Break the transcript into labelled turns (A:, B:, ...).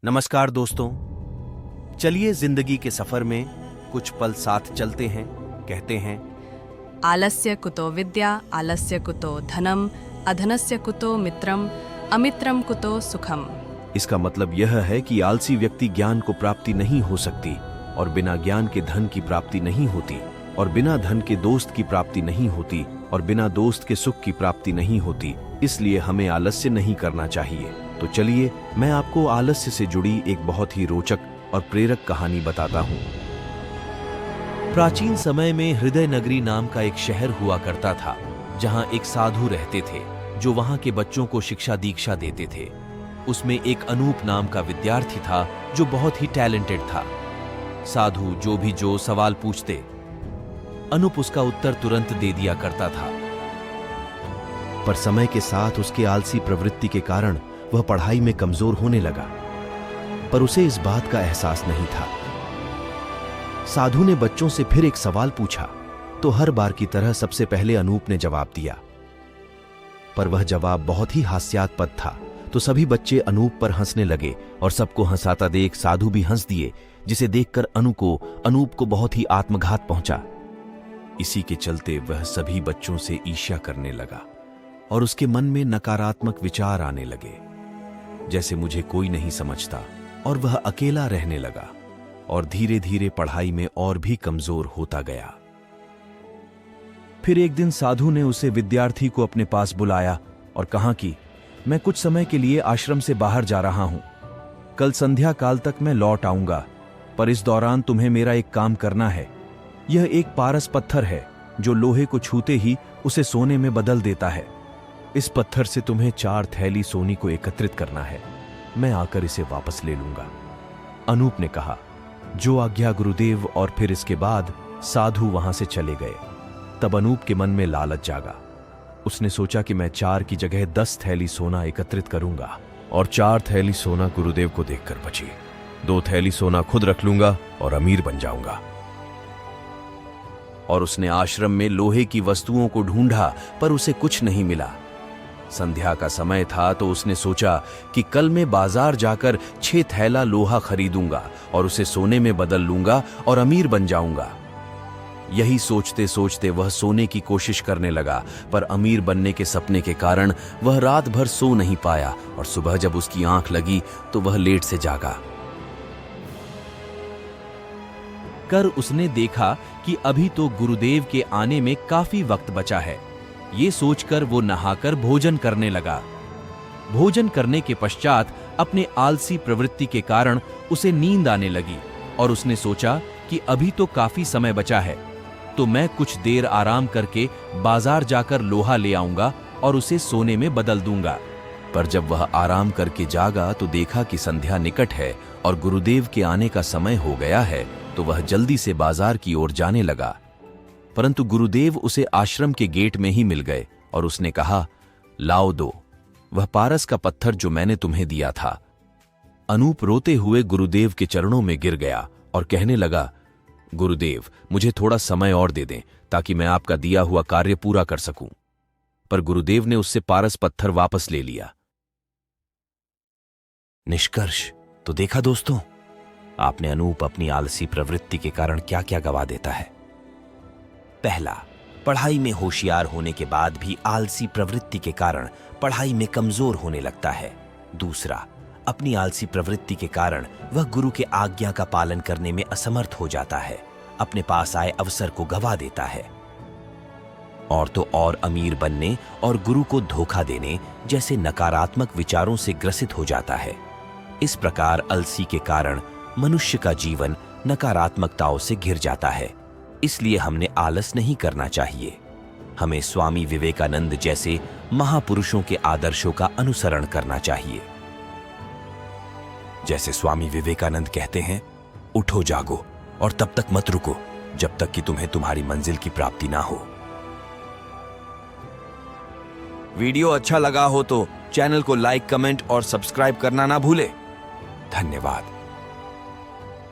A: नमस्कार दोस्तों, चलिए जिंदगी के सफर में कुछ पल साथ चलते हैं। कहते हैं
B: आलस्य कुतो विद्या, आलस्य कुतो धनम, अधनस्य कुतो मित्रम, अमित्रम कुतो सुखम।
A: इसका मतलब यह है कि आलसी व्यक्ति ज्ञान को प्राप्ति नहीं हो सकती, और बिना ज्ञान के धन की प्राप्ति नहीं होती, और बिना धन के दोस्त की प्राप्ति नहीं होती, और बिना दोस्त के सुख की प्राप्ति नहीं होती। इसलिए हमें आलस्य नहीं करना चाहिए। तो चलिए मैं आपको आलस्य से जुड़ी एक बहुत ही रोचक और प्रेरक कहानी बताता हूँ। प्राचीन समय में हृदय नगरी नाम का एक शहर हुआ करता था, जहाँ एक साधु रहते थे जो वहाँ के बच्चों को शिक्षा दीक्षा देते थे। उसमें एक अनूप नाम का विद्यार्थी था जो बहुत ही टैलेंटेड था। साधु जो सवाल पूछते, अनूप उसका उत्तर तुरंत दे दिया करता था। पर समय के साथ उसके आलसी प्रवृत्ति के कारण वह पढ़ाई में कमजोर होने लगा, पर उसे इस बात का एहसास नहीं था। साधु ने बच्चों से फिर एक सवाल पूछा, तो हर बार की तरह सबसे पहले अनूप ने जवाब दिया, पर वह जवाब बहुत ही हास्यास्पद था। तो सभी बच्चे अनूप पर हंसने लगे, और सबको हंसाता देख साधु भी हंस दिए, जिसे देखकर अनूप को बहुत ही आत्मघात पहुंचा। इसी के चलते वह सभी बच्चों से ईर्ष्या करने लगा, और उसके मन में नकारात्मक विचार आने लगे, जैसे मुझे कोई नहीं समझता, और वह अकेला रहने लगा, और धीरे धीरे पढ़ाई में और भी कमजोर होता गया। फिर एक दिन साधु ने उसे विद्यार्थी को अपने पास बुलाया और कहा कि मैं कुछ समय के लिए आश्रम से बाहर जा रहा हूं। कल संध्या काल तक मैं लौट आऊंगा, पर इस दौरान तुम्हें मेरा एक काम करना है। यह एक पारस पत्थर है जो लोहे को छूते ही उसे सोने में बदल देता है। इस पत्थर से तुम्हें 4 थैली सोनी को एकत्रित करना है। मैं आकर इसे वापस ले लूंगा। अनूप ने कहा, जो आज्ञा गुरुदेव। और फिर इसके बाद साधु वहां से चले गए। तब अनूप के मन में लालच जागा। उसने सोचा कि मैं 4 की जगह 10 थैली सोना एकत्रित करूंगा, और 4 थैली सोना गुरुदेव को देकर बची। 2 थैली सोना खुद रख लूंगा और अमीर बन जाऊंगा। और उसने आश्रम में लोहे की वस्तुओं को ढूंढा, पर उसे कुछ नहीं मिला। संध्या का समय था, तो उसने सोचा कि कल मैं बाजार जाकर 6 थैला लोहा खरीदूंगा और उसे सोने में बदल लूंगा और अमीर बन जाऊंगा। यही सोचते सोचते वह सोने की कोशिश करने लगा, पर अमीर बनने के सपने के कारण वह रात भर सो नहीं पाया, और सुबह जब उसकी आंख लगी तो वह लेट से जागा। कर उसने देखा कि अभी तो गुरुदेव के आने में काफी वक्त बचा है। ये सोचकर वो नहाकर भोजन करने लगा। भोजन करने के पश्चात अपने आलसी प्रवृत्ति के कारण उसे नींद आने लगी, और उसने सोचा कि अभी तो काफी समय बचा है, तो मैं कुछ देर आराम करके बाजार जाकर लोहा ले आऊंगा और उसे सोने में बदल दूंगा। पर जब वह आराम करके जागा तो देखा कि संध्या निकट है और गुरुदेव के आने का समय हो गया है। तो वह जल्दी से बाजार की ओर जाने लगा, परंतु गुरुदेव उसे आश्रम के गेट में ही मिल गए, और उसने कहा, लाओ दो वह पारस का पत्थर जो मैंने तुम्हें दिया था। अनूप रोते हुए गुरुदेव के चरणों में गिर गया और कहने लगा, गुरुदेव, मुझे थोड़ा समय और दे दें ताकि मैं आपका दिया हुआ कार्य पूरा कर सकूं। पर गुरुदेव ने उससे पारस पत्थर वापस ले लिया। निष्कर्ष तो देखा दोस्तों, आपने अनूप अपनी आलसी प्रवृत्ति के कारण क्या क्या गवा देता है। पहला, पढ़ाई में होशियार होने के बाद भी आलसी प्रवृत्ति के कारण पढ़ाई में कमजोर होने लगता है। दूसरा, अपनी आलसी प्रवृत्ति के कारण वह गुरु के आज्ञा का पालन करने में असमर्थ हो जाता है, अपने पास आए अवसर को गवा देता है। और तो और अमीर बनने और गुरु को धोखा देने जैसे नकारात्मक विचारों से ग्रसित हो जाता है। इस प्रकार आलसी के कारण मनुष्य का जीवन नकारात्मकताओं से घिर जाता है। इसलिए हमने आलस नहीं करना चाहिए। हमें स्वामी विवेकानंद जैसे महापुरुषों के आदर्शों का अनुसरण करना चाहिए। जैसे स्वामी विवेकानंद कहते हैं, उठो जागो और तब तक मत रुको जब तक कि तुम्हें तुम्हारी मंजिल की प्राप्ति ना हो। वीडियो अच्छा लगा हो तो चैनल को लाइक, कमेंट और सब्सक्राइब करना ना भूले। धन्यवाद।